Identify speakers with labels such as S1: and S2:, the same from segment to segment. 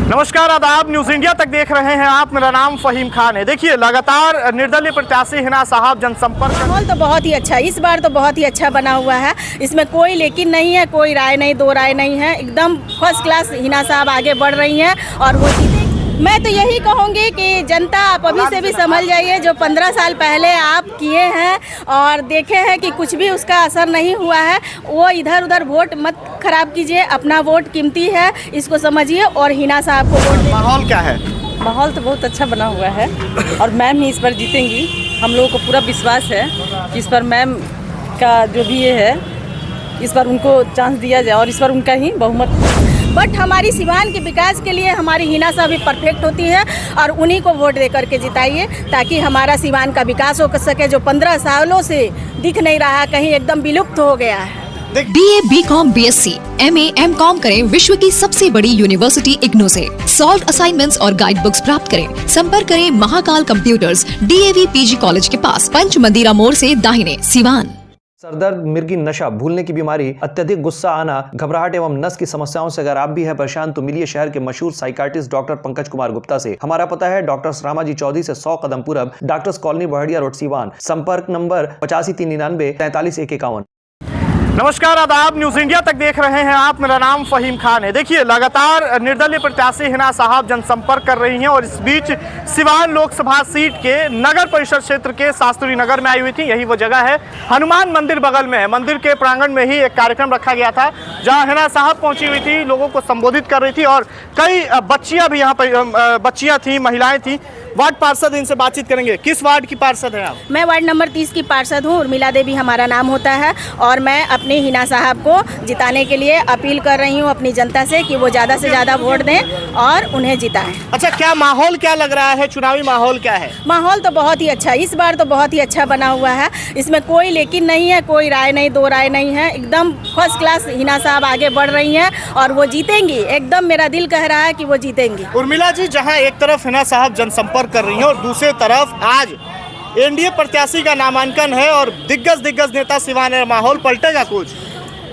S1: नमस्कार, आदाब। News India तक देख रहे हैं आप। मेरा नाम फहीम खान है। देखिए, लगातार निर्दलीय प्रत्याशी हिना साहब जनसंपर्क।
S2: माहौल तो बहुत ही अच्छा, इस बार तो बहुत ही अच्छा बना हुआ है। इसमें कोई लेकिन नहीं है, कोई राय नहीं, दो राय नहीं है। एकदम फर्स्ट क्लास हिना साहब आगे बढ़ रही हैं और वो जीतेंगी। मैं तो यही कहूँगी कि जनता आप अभी से भी समझ जाइए, जो 15 साल पहले आप किए हैं और देखे हैं कि कुछ भी उसका असर नहीं हुआ है, वो इधर उधर वोट मत खराब कीजिए। अपना वोट कीमती है, इसको समझिए और हिना साहब को वोट।
S1: माहौल क्या है?
S3: माहौल तो बहुत अच्छा बना हुआ है और मैम ही इस बार जीतेंगी। हम लोगों को पूरा विश्वास है कि इस बार मैम का जो भी ये है, इस बार उनको चांस दिया जाए और इस बार उनका ही बहुमत।
S2: बट हमारी सिवान के विकास के लिए हमारी हिना साहब भी परफेक्ट होती है और उन्हीं को वोट दे करके जिताइए, ताकि हमारा सिवान का विकास हो सके, जो 15 सालों से दिख नहीं रहा, कहीं एकदम विलुप्त हो गया है।
S4: BA, BCom, BSc, MA, MCom करें विश्व की सबसे बड़ी यूनिवर्सिटी इग्नू से। सॉल्व असाइनमेंट्स और गाइड बुक्स प्राप्त करें। संपर्क करें Mahakal computers, DAV PG college के पास, पंच मंदिरा मोड़ से दाहिने, सिवान।
S5: सरदर्द, मिर्गी, नशा, भूलने की बीमारी, अत्यधिक गुस्सा आना, घबराहट एवं नस की समस्याओं से अगर आप भी हैं परेशान तो मिलिए शहर के मशहूर साइकाट्रिस्ट डॉक्टर पंकज कुमार गुप्ता से। हमारा पता है डॉक्टर रामाजी चौधरी से 100 कदम पूरब, doctors colony Bahadiya road, Siwan. संपर्क नंबर 85 399 43 151।
S1: नमस्कार, आदाब। न्यूज इंडिया तक देख रहे हैं आप। मेरा नाम फहीम खान है। देखिए, लगातार निर्दलीय प्रत्याशी हिना साहब जनसंपर्क कर रही हैं और इस बीच सिवान लोकसभा सीट के नगर परिषद क्षेत्र के शास्त्री नगर में आई हुई थी। यही वो जगह है, हनुमान मंदिर बगल में है। मंदिर के प्रांगण में ही एक कार्यक्रम रखा गया था, जहां हिना साहब पहुंची हुई थी, लोगों को संबोधित कर रही थी और कई बच्चियां भी यहाँ पर बच्चियां थी, महिलाएं थी। वार्ड पार्षद, इनसे बातचीत करेंगे। किस वार्ड की पार्षद है आप?
S2: मैं वार्ड नंबर 30 की पार्षद हूँ। उर्मिला देवी हमारा नाम होता है और मैं अपनी हिना साहब को जिताने के लिए अपील कर रही हूँ अपनी जनता से कि वो ज़्यादा से ज़्यादा वोट दें और उन्हें जिताएं।
S1: अच्छा, क्या माहौल क्या लग रहा है? चुनावी माहौल क्या है?
S2: माहौल तो बहुत ही अच्छा, इस बार तो बहुत ही अच्छा बना हुआ है। इसमें कोई लेकिन नहीं है, कोई राय नहीं, दो राय नहीं है। एकदम फर्स्ट क्लास हिना साहब आगे बढ़ रही हैं और वो जीतेंगी। एकदम मेरा दिल कह रहा है कि वो जीतेंगी।
S1: उर्मिला जी, जहां एक तरफ हिना साहब जनसंपर्क कर रही हैं और दूसरी तरफ आज एनडीए प्रत्याशी का नामांकन है और दिग्गज नेता सिवान है, माहौल पलटेगा कुछ?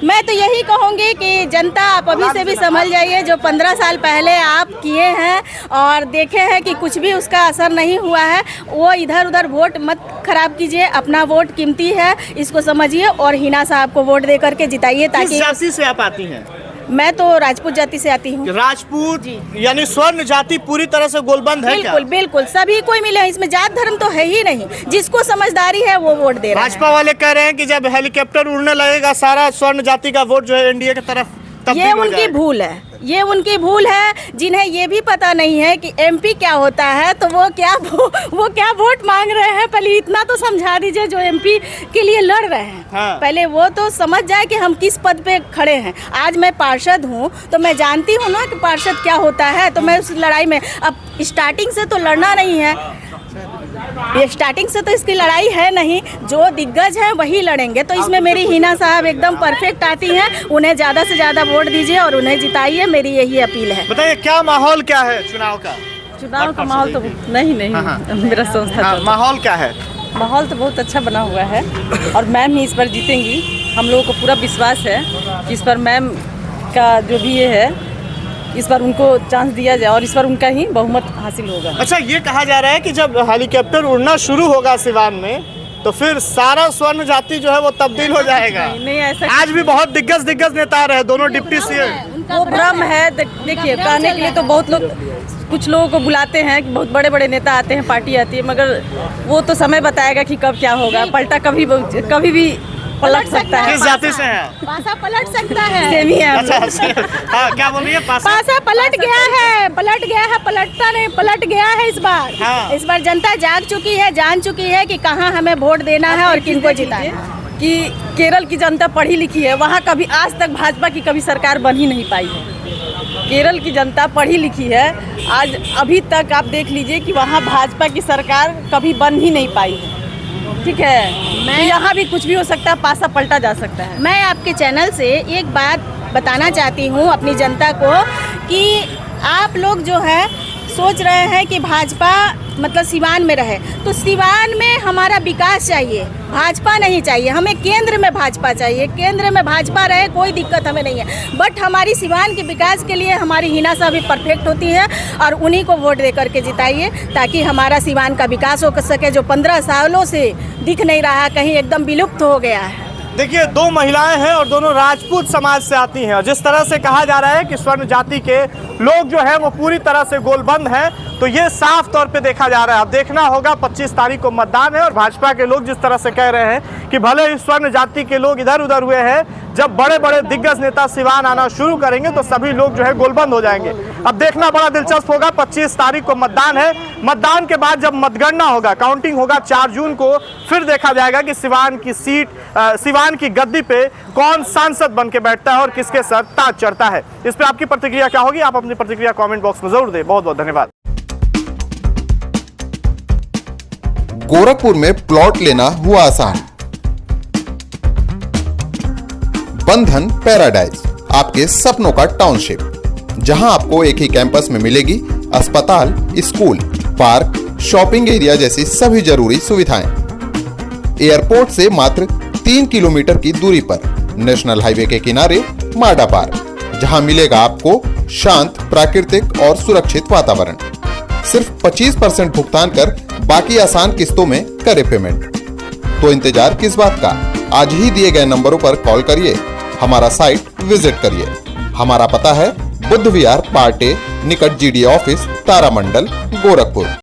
S2: मैं तो यही कहूँगी कि जनता आप अभी से भी समझ जाइए, जो 15 साल पहले आप किए हैं और देखे हैं कि कुछ भी उसका असर नहीं हुआ है, वो इधर उधर वोट मत खराब कीजिए। अपना वोट कीमती है, इसको समझिए और हिना साहब को वोट दे करके जिताइए। ताकि
S1: किस जाति से आप आती हैं?
S2: मैं तो राजपूत जाति से आती हूँ।
S1: राजपूत, यानी स्वर्ण जाति पूरी तरह से गोलबंद है?
S2: बिल्कुल बिल्कुल, सभी कोई मिले, इसमें जात धर्म तो है ही नहीं। जिसको समझदारी है वो वोट दे रहा है।
S1: भाजपा वाले कह रहे हैं कि जब हेलीकॉप्टर उड़ने लगेगा सारा स्वर्ण जाति का वोट जो है एनडीए की तरफ
S2: ये उनकी भूल है, ये उनकी भूल है। जिन्हें ये भी पता नहीं है कि एमपी क्या होता है, तो वो क्या वोट मांग रहे हैं। पहले इतना तो समझा दीजिए, जो एमपी के लिए लड़ रहे हैं।
S1: हाँ।
S2: पहले वो तो समझ जाए कि हम किस पद पे खड़े हैं। आज मैं पार्षद हूँ तो मैं जानती हूँ ना कि पार्षद क्या होता है, तो मैं उस लड़ाई में अब स्टार्टिंग से तो लड़ना नहीं है। ये स्टार्टिंग से तो इसकी लड़ाई है नहीं, जो दिग्गज हैं वही लड़ेंगे। तो इसमें मेरी हिना साहब एकदम परफेक्ट आती हैं। उन्हें ज़्यादा से ज़्यादा वोट दीजिए और उन्हें जिताइए, मेरी यही अपील है।
S1: बताइए, क्या माहौल क्या है चुनाव का?
S3: चुनाव का माहौल तो नहीं मेरा संस्था
S1: माहौल क्या है?
S3: माहौल तो बहुत अच्छा बना हुआ है और मैम ही इस बार जीतेंगी। हम लोगों को पूरा विश्वास है कि इस बार मैम का जो भी ये है, इस बार उनको चांस दिया जाए और इस बार उनका ही बहुमत हासिल होगा।
S1: अच्छा, ये कहा जा रहा है कि जब हेलीकॉप्टर उड़ना शुरू होगा सिवान में, तो फिर सारा स्वर्ण जाति जो है वो तब्दील हो जाएगा।
S3: नहीं ऐसा,
S1: आज भी बहुत दिग्गज नेता रहे, दोनों डिप्टी सीएम।
S3: वो भ्रम है। देखिए, कहने के लिए तो बहुत लोग, कुछ लोगों को बुलाते हैं कि बहुत बड़े बड़े नेता आते हैं, पार्टी आती है, मगर वो तो समय बताएगा कि कब क्या होगा। पलटा कभी भी पलट सकता है।
S1: किस जाति से हैं?
S2: पासा पलट सकता है।
S3: सेम ही है।
S1: अच्छा, हाँ, क्या बोल रही है?
S2: पासा पलट गया है, पलटता नहीं, पलट गया है इस बार।
S1: हाँ।
S2: इस बार जनता जाग चुकी है, जान चुकी है कि कहाँ हमें वोट देना है और किनको जिताना है।
S3: कि केरल की जनता पढ़ी लिखी है, वहाँ कभी आज तक भाजपा की कभी सरकार बन ही नहीं पाई है। केरल की जनता पढ़ी लिखी है, आज अभी तक आप देख लीजिए कि वहाँ भाजपा की सरकार कभी बन ही नहीं पाई है। ठीक है, मैं यहाँ भी कुछ भी हो सकता है, पासा पलटा जा सकता है।
S2: मैं आपके चैनल से एक बात बताना चाहती हूँ अपनी जनता को कि आप लोग जो है सोच रहे हैं कि भाजपा मतलब सिवान में रहे, तो सिवान में हमारा विकास चाहिए, भाजपा नहीं चाहिए हमें। केंद्र में भाजपा चाहिए, केंद्र में भाजपा रहे, कोई दिक्कत हमें नहीं है। बट हमारी सिवान के विकास के लिए हमारी हिना साहब भी परफेक्ट होती है और उन्हीं को वोट दे करके जिताइए, ताकि हमारा सिवान का विकास हो सके, जो 15 सालों से दिख नहीं रहा, कहीं एकदम विलुप्त हो गया है।
S1: देखिए, दो महिलाएं हैं और दोनों राजपूत समाज से आती हैं, और जिस तरह से कहा जा रहा है कि स्वर्ण जाति के लोग जो है वो पूरी तरह से गोलबंद हैं, तो ये साफ तौर पे देखा जा रहा है। अब देखना होगा, 25 तारीख को मतदान है, और भाजपा के लोग जिस तरह से कह रहे हैं कि भले ही स्वर्ण जाति के लोग इधर उधर हुए हैं, जब बड़े बड़े दिग्गज नेता सिवान आना शुरू करेंगे तो सभी लोग जो है गोलबंद हो जाएंगे। अब देखना बड़ा दिलचस्प होगा। 25 तारीख को मतदान है, मतदान के बाद जब मतगणना होगा, काउंटिंग होगा 4 जून को, फिर देखा जाएगा कि सिवान की सीट, सिवान की गद्दी पे कौन सांसद बन के बैठता है और किसके सर ताज चढ़ता है। इस पे आपकी प्रतिक्रिया क्या होगी? आप अपनी प्रतिक्रिया कमेंट बॉक्स में जरूर दें। बहुत बहुत धन्यवाद।
S6: गोरखपुर में प्लॉट लेना हुआ आसान। बंधन पैराडाइज, आपके सपनों का टाउनशिप, जहां आपको एक ही कैंपस में मिलेगी अस्पताल, स्कूल, पार्क, शॉपिंग एरिया जैसी सभी जरूरी सुविधाएं। एयरपोर्ट से मात्र 3 किलोमीटर की दूरी पर नेशनल हाईवे के किनारे माडा पार्क, जहां मिलेगा आपको शांत, प्राकृतिक और सुरक्षित वातावरण। सिर्फ 25% भुगतान कर बाकी आसान किस्तों में करे पेमेंट। तो इंतजार किस बात का? आज ही दिए गए नंबरों पर कॉल करिए, हमारा साइट विजिट करिए। हमारा पता है बुद्ध विहार पार्टे निकट GDA ऑफिस, तारामंडल, गोरखपुर।